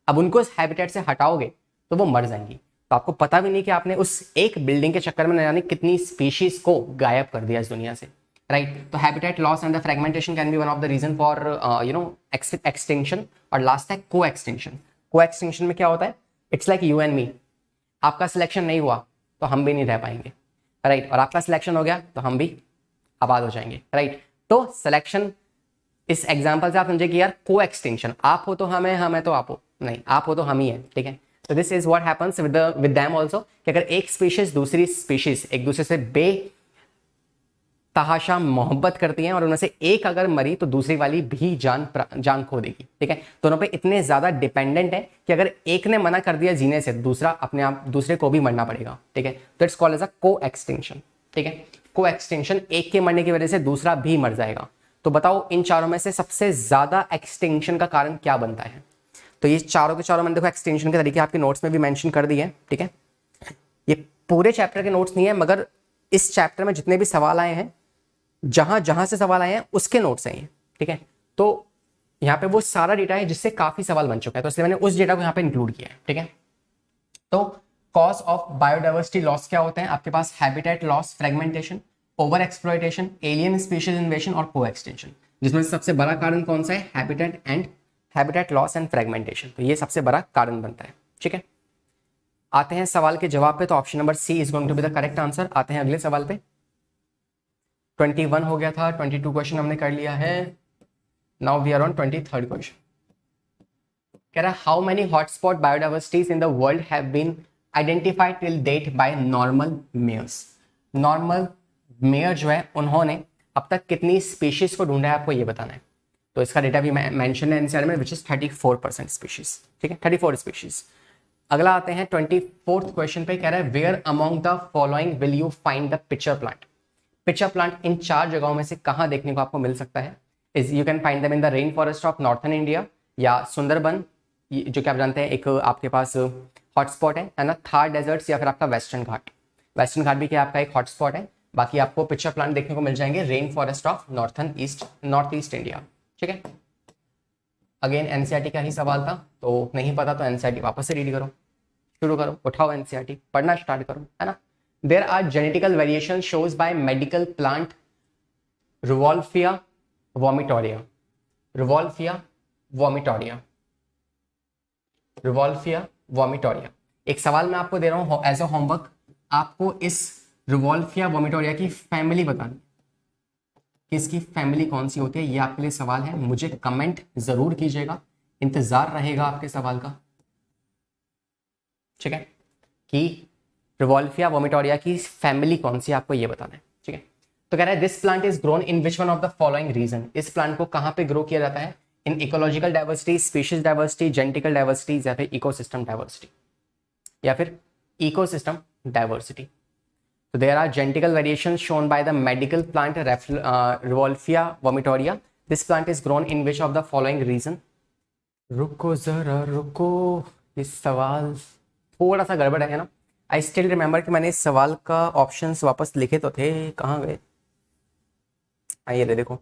अब उनको इस हैबिटेट से हटाओगे तो वो मर जाएंगी, तो आपको पता भी नहीं कि आपने उस एक बिल्डिंग के चक्कर में न जाने कितनी स्पीशीज को गायब कर दिया इस दुनिया से, राइट। तो habitat loss and the fragmentation can be one of the reason for extinction. और लास्ट है को एक्सटिंक्शन। को एक्सटिंक्शन में क्या होता है? It's like you and me, आपका सिलेक्शन नहीं हुआ तो हम भी नहीं रह पाएंगे, राइट, और आपका सिलेक्शन हो गया तो हम भी आबाद हो जाएंगे, राइट। तो सिलेक्शन, इस एग्जांपल से आप समझे कि यार को एक्सटिंक्शन, आप हो तो हम है, हम है तो आप हो, नहीं आप हो तो हम ही है, ठीक है। तो this is what happens with them also, कि अगर एक स्पीशीज दूसरी स्पीशीज एक दूसरे से तहाशा मोहब्बत करती हैं और उनमें से एक अगर मरी तो दूसरी वाली भी जान खो देगी, ठीक है। दोनों पे इतने ज्यादा डिपेंडेंट है कि अगर एक ने मना कर दिया जीने से, दूसरा अपने आप दूसरे को भी मरना पड़ेगा, ठीक है। तो इट्स कॉल्ड एज अ को एक्सटिंक्शन, ठीक है। को एक्सटिंक्शन, एक के मरने की वजह से दूसरा भी मर जाएगा। तो बताओ इन चारों में से सबसे ज्यादा एक्सटिंक्शन का कारण क्या बनता है? तो ये चारों के चारों मैंने देखो एक्सटिंक्शन के तरीके आपके नोट्स में भी मेंशन कर दिए, ठीक है। ये पूरे चैप्टर के नोट्स नहीं है, मगर इस चैप्टर में जितने भी सवाल आए हैं, जहां जहां से सवाल आए हैं उसके नोट्स हैं ये, ठीक है। तो यहाँ पे वो सारा डेटा है जिससे काफी सवाल बन चुका है, तो इसलिए मैंने उस डेटा को यहाँ पे इंक्लूड किया है, ठीक है। तो कॉज ऑफ बायोडाइवर्सिटी लॉस क्या होते हैं? आपके पास habitat loss, fragmentation, over exploitation, alien species invasion और को एक्सटेंशन। जिसमें सबसे बड़ा कारण कौन सा है? Habitat loss and fragmentation. तो ये सबसे बड़ा कारण बनता है, ठीक है। आते हैं सवाल के जवाब पे, तो option number C is going to be the correct answer. आते हैं अगले सवाल पे। 21 हो गया था, 22 क्वेश्चन हमने कर लिया है, now we are on 23rd question. कह रहा है how many hotspot biodiversities in the world have been identified till date by Norman Myers. Norman Myer जो है उन्होंने अब तक कितनी स्पीशीज को ढूंढा है, आपको ये बताना है। तो इसका डेटा भी मेंशन है एनसीआर में, विच इज 34% स्पीशीज, ठीक है, 34 स्पीशीज। अगला आते हैं 24th क्वेश्चन पे। कह रहा है where among the following will you find the pitcher plant. Pitcher plant इन 4 जगहों में से कहां देखने को आपको मिल सकता है? Is you can find them in the rain forest of northern India, या सुंदरबन जो कि आप जानते हैं एक आपके पास हॉटस्पॉट है ना, थार डेजर्ट्स, या फिर आपका वेस्टर्न घाट। वेस्टर्न घाट भी क्या आपका एक हॉटस्पॉट है। बाकी आपको पिक्चर प्लांट देखने को मिल जाएंगे rain forest of north east India, ठीक है। अगेन एनसीईआरटी का ही सवाल था, तो नहीं पता तो एनसीईआरटी वापस से रीड करो, शुरू करो, उठाओ एनसीईआरटी, पढ़ना स्टार्ट करो, है ना। There are genetical variation shows by medical plant rauvolfia vomitoria. Rauvolfia vomitoria, rauvolfia vomitoria. एक सवाल मैं आपको दे रहा हूं एज अ होमवर्क, आपको इस रुवोल्फिया वोमिटोरिया की फैमिली बतानी, किसकी फैमिली कौन सी होती है, ये आपके लिए सवाल है। मुझे कमेंट जरूर कीजिएगा, इंतजार रहेगा आपके सवाल का, ठीक है, कि रुवोल्फिया वोमिटोरिया की फैमिली कौन सी, आपको ये बताना है, ठीक है। तो कह रहा है this plant is grown in which one of the following region. इस प्लांट को कहां पे ग्रो किया जाता है? In ecological diversity, species diversity, genetical diversity, या फिर इकोसिस्टम डाइवर्सिटी, या फिर ecosystem diversity. So there are genetical variations shown by the medical plant Ruwolfia vomitoria. This plant is grown in which of the following reason? रुको जरा रुको, इस सवाल थोड़ा सा गड़बड़ है ना। आई स्टिल रिमेंबर कि मैंने इस सवाल का ऑप्शंस वापस लिखे तो थे, कहाँ गए? आइए देखो,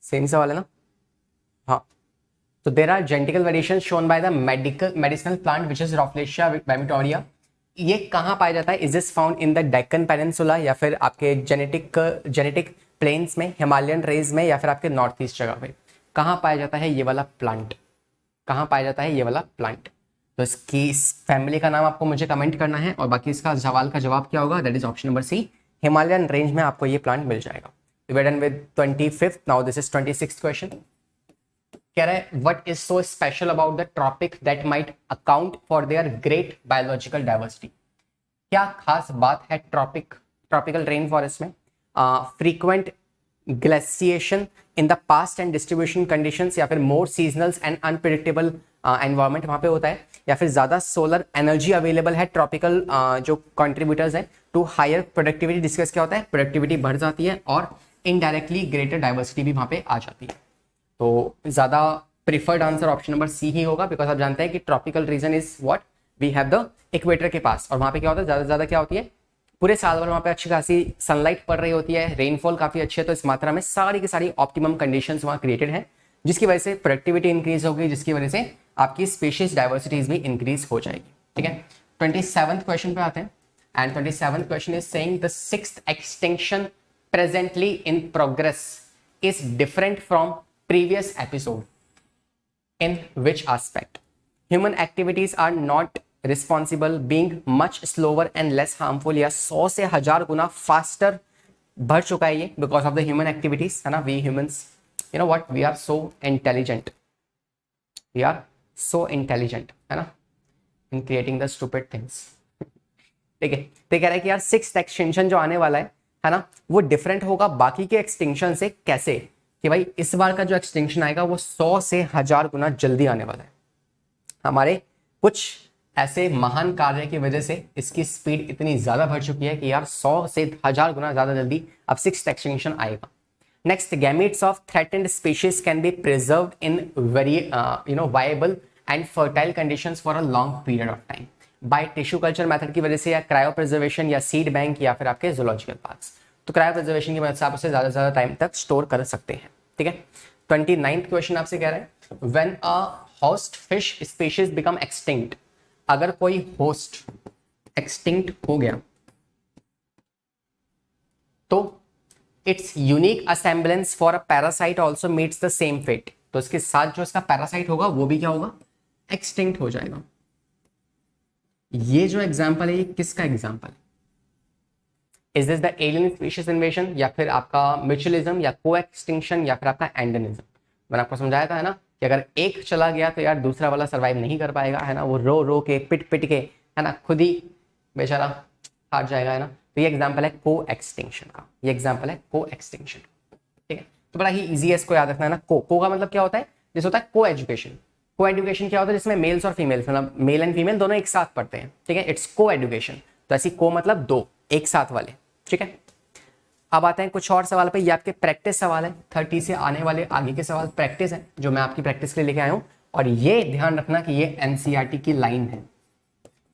सेम सवाल है ना, हाँ। तो there are genetical variation shown by the medicinal plant which is rauvolfia vomitoria. ये कहाँ पाया जाता है? Is this found in the Deccan peninsula, या फिर आपके जेनेटिक प्लेन्स में, हिमालयन रेंज में, या फिर आपके नॉर्थ ईस्ट जगह पे? कहाँ पाया जाता है ये वाला प्लांट? कहाँ पाया जाता है ये वाला प्लांट? तो इसकी इस फैमिली का नाम आपको मुझे कमेंट करना है, और बाकी इसका सवाल का जवाब क्या होगा? That is option number C, Himalayan range में आपको ये प्लांट मिल जाएगा। We done with 25th, now this is 26th question. कह रहा है what is so special about the tropic that might account for their great biological diversity. क्या खास बात है ट्रॉपिकल रेन फॉरेस्ट में? Frequent glaciation in the past and distribution conditions, या फिर more seasonals and unpredictable environment वहां पे होता है, या फिर ज़्यादा सोलर एनर्जी अवेलेबल है ट्रॉपिकल जो कंट्रीब्यूटर्स हैं टू हायर प्रोडक्टिविटी, जिसके क्या होता है प्रोडक्टिविटी बढ़ जाती है और इनडायरेक्टली ग्रेटर डाइवर्सिटी भी वहाँ पे आ जाती है। तो ज़्यादा preferred answer option number C ही होगा, बिकॉज आप जानते हैं कि tropical region is what we have the equator के पास, और वहाँ पे क्या होता है ज़्यादा से ज़्यादा क्या होती है पूरे साल भर वहाँ पे अच्छी खासी सनलाइट पड़ रही होती है, रेनफॉल काफ़ी अच्छी है, तो इस मात्रा में सारी की सारी ऑप्टिमम कंडीशंस वहाँ क्रिएटेड है, जिसकी वजह से प्रोडक्टिविटी इंक्रीज होगी, जिसकी वजह से आपकी स्पीशीज डाइवर्सिटीज भी इंक्रीज हो जाएगी। ठीक है, 27th क्वेश्चन पे आते हैं, and 27th question is saying the 6th extinction presently in progress is different from previous episode in which aspect? Human activities are not responsible, being much slower and less harmful, या 100 से 1000 गुना faster बढ़ चुका है ये because of the human activities, है ना। We humans, you know what, we are so intelligent, we are so intelligent, है ना, in creating the stupid things। ठीक है, तो कह रहा है कि यार 6th एक्सटेंशन जो आने वाला है ना, वो डिफरेंट होगा बाकी के एक्सटिंक्शन से। कैसे कि भाई इस बार का जो एक्सटिंक्शन आएगा वो 100 से 1000 गुना जल्दी आने वाला है। हमारे कुछ ऐसे महान कार्य की वजह से इसकी स्पीड इतनी ज्यादा बढ़ चुकी है कि यार 100 से 1000 गुना ज्यादा जल्दी अब 6th एक्सटिंक्शन आएगा। Next, gametes of threatened species can be preserved in very viable and fertile conditions for a long period of time by tissue culture method की वजह से, या क्रायो प्रिजर्वेशन, या सीड बैंक, या फिर आपके जूलॉजिकल पार्क्स। तो क्रायो प्रिजर्वेशन की मदद से आप उसे ज्यादा से ज्यादा टाइम तक स्टोर कर सकते हैं। ठीक है, 29th क्वेश्चन आपसे कह रहा है when a host fish species become extinct, अगर कोई होस्ट एक्सटिंक्ट हो गया तो its unique assemblage for a parasite also meets the same fate, तो इसके साथ जो इसका पैरासाइट होगा वो भी क्या होगा, एक्सटिंक्ट हो जाएगा। ये जो एग्जाम्पल है ये किसका एग्जाम्पल है? Is this the alien species invasion, या फिर आपका म्यूचुअलिज्म, या को एक्सटिंक्शन, या फिर आपका एंडनिज्म? मैंने आपको समझाया था है ना कि अगर एक चला गया तो यार दूसरा वाला सर्वाइव नहीं कर पाएगा, है ना, वो रो रो के पिट पिट के, है ना, खुद ही बेचारा हार जाएगा, है ना। तो ये एग्जाम्पल है को एक्सटिंक्शन का, ये एग्जाम्पल है को एक्सटिंक्शन। ठीक है, तो बड़ा ही ईजी है इसको याद रखना है ना। को का मतलब क्या होता है, जैसे होता है को एजुकेशन। को एजुकेशन क्या होता है, जिसमें मेल्स और फीमेल्स, मतलब मेल एंड फीमेल दोनों एक साथ पढ़ते हैं। ठीक है, इट्स को एजुकेशन। तो ऐसी को मतलब दो एक साथ वाले। ठीक है, अब आते हैं कुछ और सवाल पे। ये आपके प्रैक्टिस सवाल है, 30 से आने वाले आगे के सवाल प्रैक्टिस है, जो मैं आपकी प्रैक्टिस के लिए लेके आया हूँ। और ये ध्यान रखना कि ये एनसीईआरटी की लाइन है,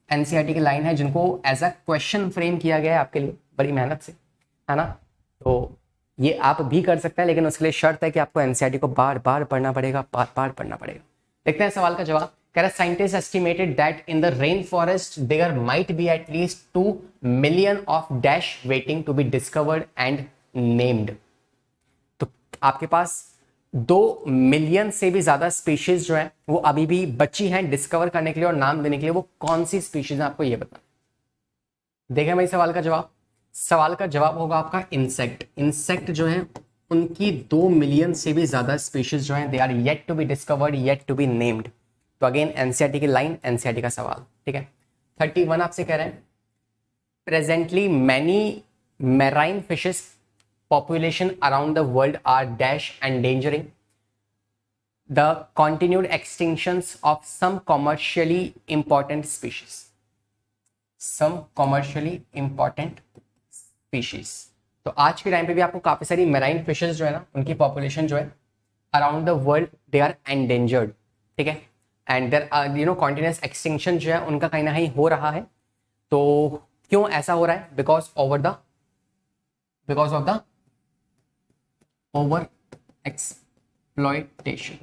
एनसीईआरटी की लाइन है जिनको एज अ क्वेश्चन फ्रेम किया गया है आपके लिए बड़ी मेहनत से, है ना। तो ये आप भी कर सकते हैं, लेकिन उसके लिए शर्त है कि आपको एनसीईआरटी को बार बार पढ़ना पड़ेगा, बार बार पढ़ना पड़ेगा। देखते हैं सवाल का जवाब। कह रहा है scientist estimated that in the rain forest there might be at least 2 million of dash waiting to be discovered and named. तो आपके पास 2 मिलियन से भी ज्यादा स्पीशीज जो है वो अभी भी बची हैं डिस्कवर करने के लिए और नाम देने के लिए। वो कौन सी स्पीशीज है आपको ये बताना। देखें भाई सवाल का जवाब। सवाल का जवाब होगा आपका इंसेक्ट। इंसेक्ट जो है उनकी 2 मिलियन से भी ज्यादा स्पीशीज जो है they are yet to be discovered, yet to be named. तो अगेन एनसीईआरटी की लाइन, एनसीईआरटी का सवाल। ठीक है, 31 आपसे कह रहे हैं presently many marine fishes population around the world are dash endangering the continued extinctions of some commercially important species, some commercially important species। तो आज के टाइम पे भी आपको काफी सारी मैराइन फिशेस जो है ना उनकी पॉपुलेशन जो है around the world they are endangered. ठीक है, एंड देयर कॉन्टिन्यूस एक्सटिंक्शन जो है उनका कहीं ना कहीं हो रहा है। तो क्यों ऐसा हो रहा है? Because of the over exploitation.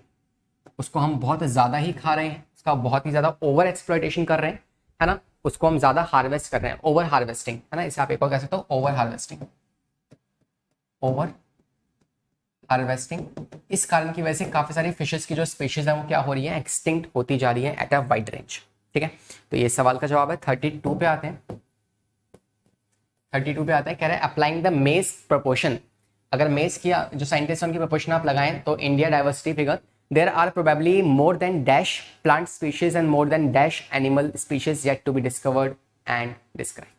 उसको हम बहुत ज्यादा ही खा रहे हैं, उसका बहुत ही ज्यादा ओवर एक्सप्लॉयटेशन कर रहे हैं, है ना। उसको हम ज्यादा हार्वेस्ट कर रहे हैं, ओवर हार्वेस्टिंग, है ना। इसे आप एक और कह सकते हो ओवर हार्वेस्टिंग। ओवर हार्वेस्टिंग इस कारण की वजह से काफी सारी फिशेस की जो स्पीशीज है वो क्या हो रही है, एक्सटिंक्ट होती जा रही है एट अ वाइड रेंज। ठीक है, तो ये सवाल का जवाब है। 32 पे आते हैं। 32 पे आता है, कह रहे हैं अप्लाइंग द मेस प्रोपोर्शन। अगर मेस किया जो साइंटिस्ट उनकी प्रोपोर्शन आप लगाएं तो India diversity figure there are probably more than dash plant species and more than dash animal species yet to be discovered and describe.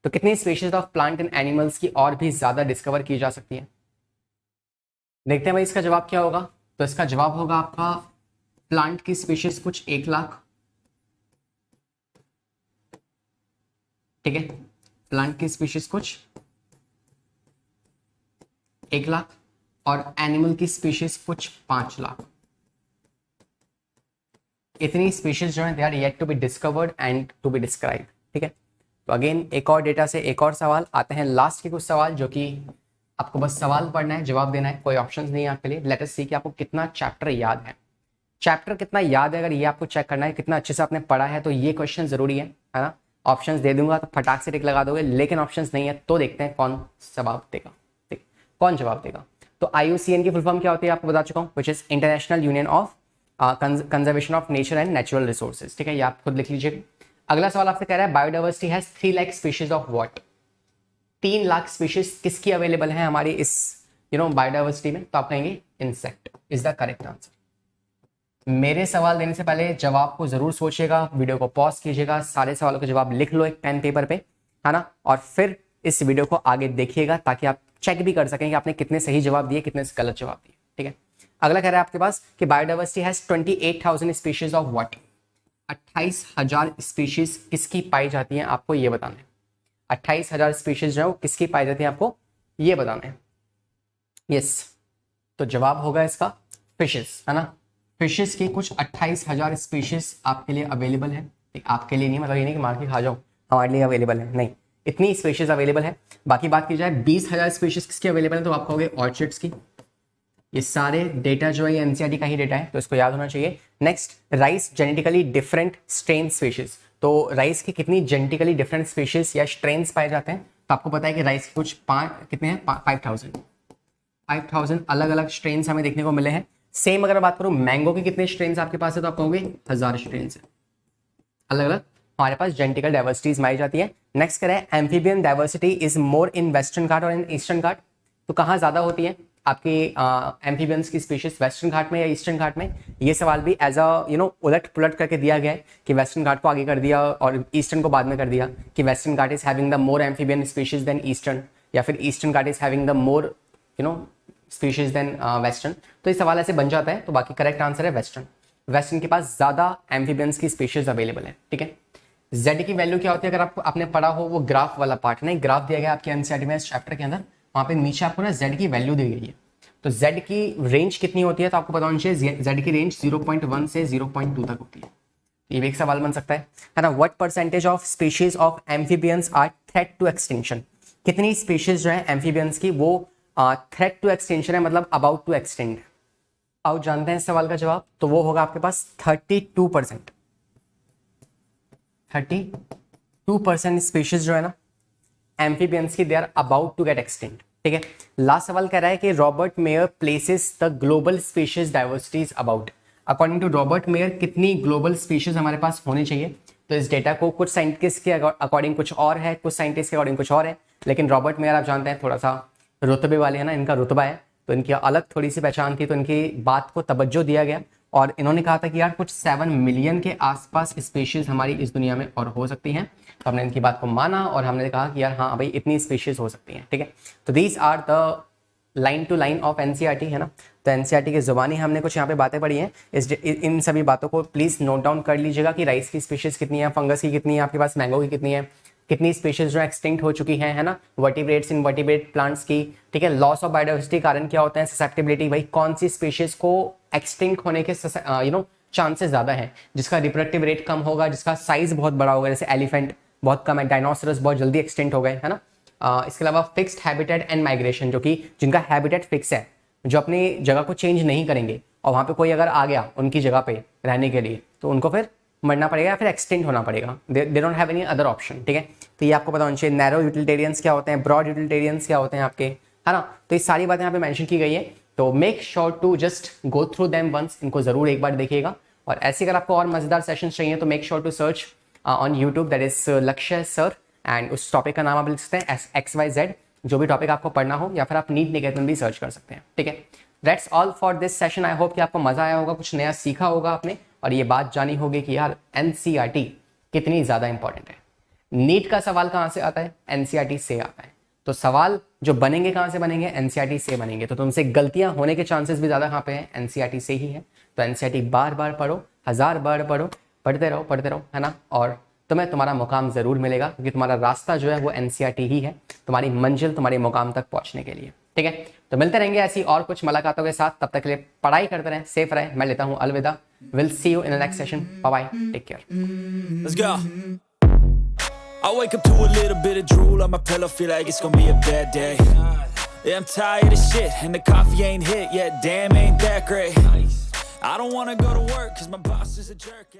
तो कितनी species of plant and animals की और भी ज्यादा डिस्कवर की जा सकती है? देखते हैं भाई इसका जवाब क्या होगा। तो इसका जवाब होगा आपका प्लांट की स्पीशीज कुछ 1 लाख, ठीक है। प्लांट की स्पीशीज कुछ 1 लाख और एनिमल की स्पीशीज कुछ 5 लाख। इतनी स्पीशीज जो है they are yet to be discovered and to be describe. ठीक है, तो अगेन एक और डेटा से एक और सवाल आते हैं, लास्ट के कुछ सवाल जो कि आपको बस सवाल पढ़ना है, जवाब देना है, कोई ऑप्शंस नहीं है आपके लिए। लेट अस सी कि आपको कितना चैप्टर याद है। चैप्टर कितना याद है, अगर ये आपको चेक करना है कितना अच्छे से आपने पढ़ा है, तो ये क्वेश्चन जरूरी है ना। ऑप्शंस दे दूंगा तो फटाक से टिक लगा दोगे, लेकिन ऑप्शंस नहीं है तो देखते हैं कौन जवाब देगा। ठीक, कौन जवाब देगा। तो IUCN की फुल फॉर्म क्या होती है आपको बता चुका हूँ, which is international union of conservation of nature and natural resources. ठीक है, ये आप खुद लिख लीजिए। अगला सवाल आपसे कह रहा है biodiversity has 3 lakh species of what. 3 lakh species किसकी अवेलेबल है हमारी इस बायोडाइवर्सिटी में, तो आप कहेंगे insect is the correct answer. मेरे सवाल देने से पहले जवाब को जरूर सोचिएगा, वीडियो को पॉज कीजिएगा, सारे सवालों के जवाब लिख लो एक पेन पेपर पे, है ना, और फिर इस वीडियो को आगे देखिएगा ताकि आप चेक भी कर सकें कि आपने कितने सही जवाब दिए, कितने गलत जवाब दिए। ठीक है, अगला कह रहा है आपके पास कि biodiversity has 28,000 species of what. 28,000 species किसकी पाई जाती है, आपको ये बताना है। 28,000 स्पीशीज जो है वो किसकी पाई जाती है, आपको ये बताना है। यस, तो जवाब होगा इसका फिशेस, है ना। फिशेस की कुछ 28,000 स्पीशीज आपके लिए अवेलेबल है। आपके लिए नहीं, मतलब ये नहीं कि मार के खा जाओ, हमारे लिए अवेलेबल है, नहीं, इतनी स्पीशीज अवेलेबल है। बाकी बात की जाए 20,000 स्पीशीज किसकी अवेलेबल है, तो आप कहोगे ऑर्चिड्स की। ये सारे डेटा जो है एनसीईआरटी का ही डेटा है, तो इसको याद होना चाहिए। Next, rice genetically different strain species. तो राइस की कितनी जेनेटिकली डिफरेंट स्पीशीज या स्ट्रेन्स पाए जाते हैं, तो आपको पता है कि राइस के कुछ कितने हैं, 5,000 अलग अलग स्ट्रेन्स हमें देखने को मिले हैं। सेम अगर बात करूं मैंगो के कितने स्ट्रेन्स आपके पास है, तो आप कहोगे 1000 स्ट्रेन्स है, अलग अलग हमारे पास जेनेटिकल डाइवर्सिटीज माई जाती है। नेक्स्ट करें, amphibian diversity is more in western Ghat और इन ईस्टर्न घाट। तो कहाँ ज्यादा होती है आपकी एम्फीबियंस की स्पीशीज, वेस्टर्न घाट में या ईस्टर्न घाट में। ये सवाल भी एज अ उलट पुलट करके दिया गया है कि वेस्टर्न घाट को आगे कर दिया और ईस्टर्न को बाद में कर दिया, कि western Ghat is having the more amphibian species than eastern, या फिर eastern Ghat is having the more species than western. तो ये सवाल ऐसे बन जाता है, तो बाकी करेक्ट आंसर है वेस्टर्न। वेस्टर्न के पास ज्यादा एम्फीबियंस की स्पीशीज अवेलेबल है। ठीक है, जेड की वैल्यू क्या होती है, अगर आपने पढ़ा हो वो ग्राफ वाला पार्ट, नहीं ग्राफ दिया गया आपके एनसीईआरटी में इस चैप्टर के अंदर, वहां पे नीचे आपको ना जेड की वैल्यू दी गई है। तो जेड की रेंज कितनी होती है, तो आपको पता होना चाहिए जेड की रेंज 0.1 से 0.2 तक होती है। ये भी एक सवाल बन सकता है ना। What percentage of species of amphibians are threat to extinction. कितनी स्पीशीज जो है एम्फीबियंस की वो थ्रेट टू एक्सटेंशन है, मतलब अबाउट टू एक्सटेंड। आओ जानते हैं इस सवाल का जवाब, तो वो होगा आपके पास 32%। 32% स्पीशीज जो है ना एम्फीबियंस की, they are about to get extend. ठीक है, लास्ट सवाल कह रहा है कि Robert Mayer places the global species diversities about. According to Robert Mayer कितनी ग्लोबल स्पीशीज हमारे पास होनी चाहिए, तो इस डेटा को कुछ साइंटिस्ट के अकॉर्डिंग कुछ और है, कुछ साइंटिस्ट के अकॉर्डिंग कुछ और है, लेकिन रॉबर्ट मेयर आप जानते हैं थोड़ा सा रुतबे वाले हैं ना, इनका रुतबा है, तो इनकी अलग थोड़ी सी पहचान थी, तो इनकी बात को तवज्जो दिया गया और इन्होंने कहा था कि यार कुछ 7 मिलियन के आसपास स्पीशीज हमारी इस दुनिया में और हो सकती हैं। तो हमने इनकी बात को माना और हमने कहा कि यार हाँ भाई इतनी स्पीशीज हो सकती हैं। ठीक है, तो these are the line to line of NCERT, है ना। तो एनसीईआरटी की जुबानी हमने कुछ यहाँ पे बातें पढ़ी हैं, इन सभी बातों को प्लीज नोट डाउन कर लीजिएगा कि राइस की स्पीशीज कितनी है, फंगस की कितनी है, आपके पास मैंगो की कितनी है, कितनी स्पीशीज जो एक्सटिंक्ट हो चुकी हैं, है ना, वर्टिब्रेट्स इनवर्टिब्रेट प्लांट्स की। ठीक है, लॉस ऑफ बायोडाइवर्सिटी कारण क्या होता है, ससेप्टिबिलिटी, भाई कौन सी स्पीशीज को एक्सटिंक्ट होने के चांसेस ज्यादा हैं, जिसका रिप्रोडक्टिव रेट कम होगा, जिसका साइज बहुत बड़ा होगा, जैसे एलिफेंट बहुत कम है, डायनासोरस बहुत जल्दी एक्सटिंक्ट हो गए, है ना। इसके अलावा फिक्स्ड हैबिटेट एंड माइग्रेशन, जो कि जिनका हैबिटेट फिक्स है, जो अपनी जगह को चेंज नहीं करेंगे और वहां पे कोई अगर आ गया उनकी जगह पे रहने के लिए, तो उनको फिर मरना पड़ेगा या फिर एक्सटेंड होना पड़ेगा, they don't have any other option. ठीक है, तो ये आपको पता होना चाहिए। नैरो यूटिलिटेरियंस क्या होते हैं, ब्रॉड यूटिलिटेरियंस क्या होते हैं आपके, है ना। तो ये सारी बातें यहाँ पे मेंशन की गई है, तो make sure to just go through them once, इनको जरूर एक बार देखिएगा। और ऐसे अगर आपको और मजेदार सेशन चाहिए तो make sure to search on YouTube, that is Lakshya sir, and उस टॉपिक का नाम आप लिख सकते हैं XYZ, जो भी टॉपिक आपको पढ़ना हो, या फिर आप नीट निकेतन भी सर्च कर सकते हैं। ठीक है, that's all for this session. I hope कि आपको मजा आया होगा, कुछ नया सीखा होगा आपने, और ये बात जानी होगी कि यार एनसीईआरटी कितनी ज्यादा इंपॉर्टेंट है। नीट का सवाल कहाँ से आता है, एनसीईआरटी से आता है। तो सवाल जो बनेंगे कहाँ से बनेंगे, एनसीईआरटी से बनेंगे। तो तुमसे गलतियां होने के चांसेस भी ज्यादा कहाँ पे हैं, एनसीईआरटी से ही है। तो एनसीईआरटी बार बार पढ़ो, 1000 बार पढ़ो, पढ़ते रहो, है ना। और तुम्हें तुम्हारा मुकाम ज़रूर मिलेगा, क्योंकि तुम्हारा रास्ता जो है वो NCERT ही है तुम्हारी मंजिल, तुम्हारे मुकाम तक पहुंचने के लिए। ठीक है, तो मिलते रहेंगे ऐसी और कुछ मुलाकातों के साथ। तब तक के लिए पढ़ाई करते रहें, सेफ रहें। मैं लेता हूँ अलविदा। Will see you in the next session. Bye bye, take care. Let's go. I wake up to a little bit of drool on my pillow, feel like it's gonna be a bad day. Yeah, I'm tired of shit, and the coffee ain't hit yet, damn ain't that great. I don't wanna go to work, cause my boss is a jerk.